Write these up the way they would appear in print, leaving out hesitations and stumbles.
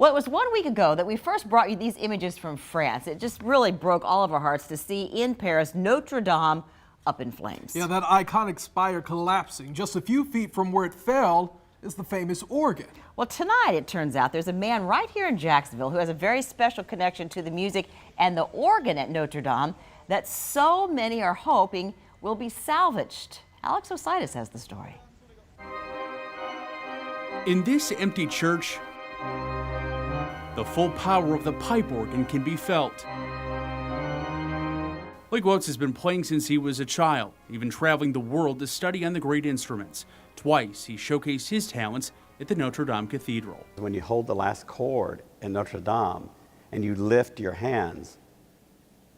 Well, it was 1 week ago that we first brought you these images from France. It just really broke all of our hearts to see in Paris Notre-Dame up in flames. Yeah, that iconic spire collapsing. Just a few feet from where it fell is the famous organ. Well, tonight, it turns out, there's a man right here in Jacksonville who has a very special connection to the music and the organ at Notre-Dame that so many are hoping will be salvaged. Alex Ositis has the story. In this empty church, the full power of the pipe organ can be felt. Gwozdz has been playing since he was a child, even traveling the world to study on the great instruments. Twice, he showcased his talents at the Notre-Dame Cathedral. When you hold the last chord in Notre-Dame and you lift your hands,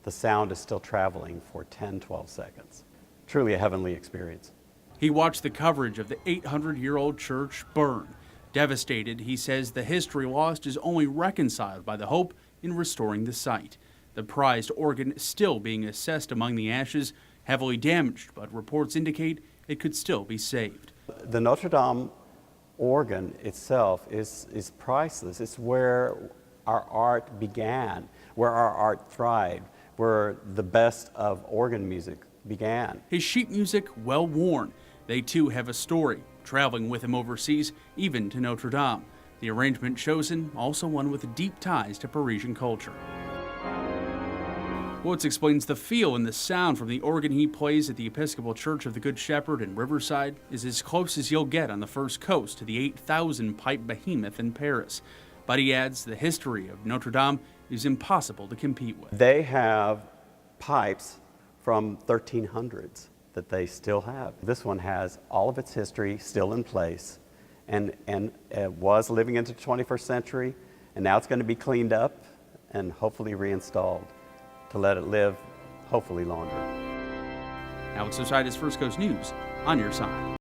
the sound is still traveling for 10, 12 seconds. Truly a heavenly experience. He watched the coverage of the 800-year-old church burn. Devastated, he says the history lost is only reconciled by the hope in restoring the site. The prized organ still being assessed among the ashes, heavily damaged, but reports indicate it could still be saved. The Notre-Dame organ itself is priceless. It's where our art began, where our art thrived, where the best of organ music began. His sheet music well worn. They too have a story, traveling with him overseas, even to Notre Dame. The arrangement chosen, also one with deep ties to Parisian culture. Gwozdz explains the feel and the sound from the organ he plays at the Episcopal Church of the Good Shepherd in Riverside is as close as you'll get on the First Coast to the 8,000 pipe behemoth in Paris. But he adds the history of Notre Dame is impossible to compete with. They have pipes from 1300s that they still have. This one has all of its history still in place and it was living into the 21st century, and now it's going to be cleaned up and hopefully reinstalled to let it live hopefully longer. Alex Ositis, First Coast News, on your side.